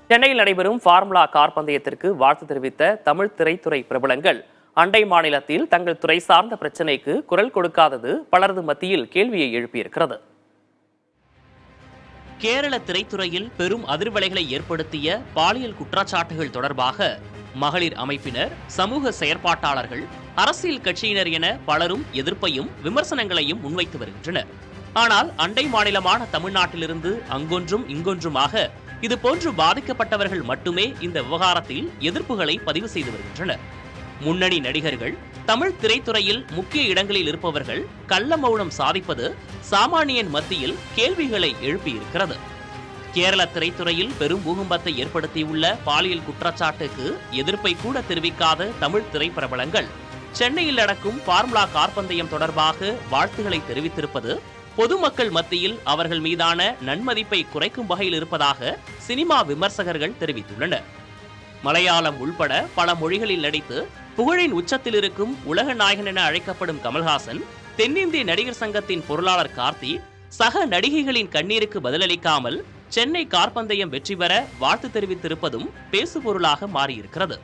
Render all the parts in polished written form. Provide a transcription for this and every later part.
சென்னையில் நடைபெறும் formula car பந்தயத்திற்கு வாழ்த்து தெரிவித்த தமிழ் திரைத்துறை பிரபலங்கள் அண்டை மாநிலத்தில் தங்கள் துறை சார்ந்த பிரச்சினைக்கு குரல் கொடுக்காதது பலரது மத்தியில் கேள்வியை எழுப்பியிருக்கிறது. கேரள திரைத்துறையில் பெரும் அதிர்வலைகளை ஏற்படுத்திய பாலியல் குற்றச்சாட்டுகள் தொடர்பாக மகளிர் அமைப்பினர், சமூக செயற்பாட்டாளர்கள், அரசியல் கட்சியினர் என பலரும் எதிர்ப்பையும் விமர்சனங்களையும் முன்வைத்து வருகின்றனர். ஆனால் அண்டை மாநிலமான தமிழ்நாட்டிலிருந்து அங்கொன்றும் இங்கொன்றுமாக இதுபோன்று பாதிக்கப்பட்டவர்கள் மட்டுமே இந்த விவகாரத்தில் எதிர்ப்புகளை பதிவு செய்து வருகின்றனர். முன்னணி நடிகர்கள், தமிழ் திரைத்துறையில் முக்கிய இடங்களில் இருப்பவர்கள் கள்ள மௌனம் சாதிப்பது சாமானியன் மத்தியில் கேள்விகளை எழுப்பியிருக்கிறது. கேரள திரைத்துறையில் பெரும் பூகம்பத்தை ஏற்படுத்தியுள்ள பாலியல் குற்றச்சாட்டுக்கு எதிர்ப்பை கூட தெரிவிக்காத தமிழ் திரைப்பிரபலங்கள் சென்னையில் நடக்கும் ஃபார்முலா கார் பந்தயம் தொடர்பாக வாழ்த்துக்களை தெரிவித்திருப்பது பொதுமக்கள் மத்தியில் அவர்கள் மீதான நன்மதிப்பை குறைக்கும் வகையில் இருப்பதாக சினிமா விமர்சகர்கள் தெரிவித்துள்ளனர். மலையாளம் உள்பட பல மொழிகளில் நடித்து புகழின் உச்சத்தில் இருக்கும் உலக நாயகன் என அழைக்கப்படும் கமல்ஹாசன், தென்னிந்திய நடிகர் சங்கத்தின் பொருளாளர் கார்த்தி சக நடிகைகளின் கண்ணீருக்கு பதிலளிக்காமல் சென்னை கார்பந்தயம் வெற்றி பெற வாழ்த்து தெரிவித்திருப்பதும் பேசுபொருளாக மாறியிருக்கிறது.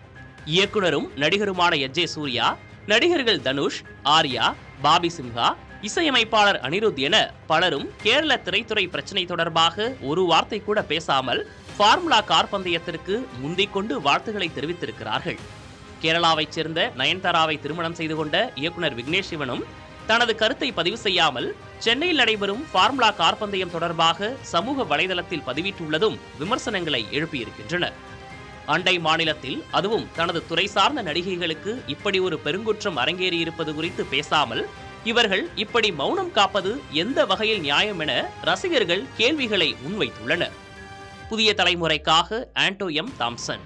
இயக்குனரும் நடிகருமான எஸ்.ஜே. சூர்யா, நடிகர்கள் தனுஷ், ஆர்யா, பாபி சிம்ஹா, இசையமைப்பாளர் அனிருத் என பலரும் கேரள திரைத்துறை பிரச்சினை தொடர்பாக ஒரு வார்த்தை கூட பேசாமல் ஃபார்முலா கார் பந்தயத்திற்கு முந்திக் கொண்டு வாழ்த்துக்களை தெரிவித்திருக்கிறார்கள். கேரளாவைச் சேர்ந்த நயன்தாராவை திருமணம் செய்து கொண்ட இயக்குனர் விக்னேஷ் சிவனும் தனது கருத்தை பதிவு செய்யாமல் சென்னையில் நடைபெறும் ஃபார்முலா கார் பந்தயம் தொடர்பாக சமூக வலைதளத்தில் பதிவிட்டுள்ளதும் விமர்சனங்களை எழுப்பியிருக்கின்றனர். அண்டை மாநிலத்தில் அதுவும் தனது துறை சார்ந்த நடிகைகளுக்கு இப்படி ஒரு பெருங்குற்றம் அரங்கேறியிருப்பது குறித்து பேசாமல் இவர்கள் இப்படி மௌனம் காப்பது எந்த வகையில் நியாயம் என ரசிகர்கள் கேள்விகளை முன்வைத்துள்ளனர். புதிய தலைமுறைக்காக ஆண்டோ எம் தாம்சன்.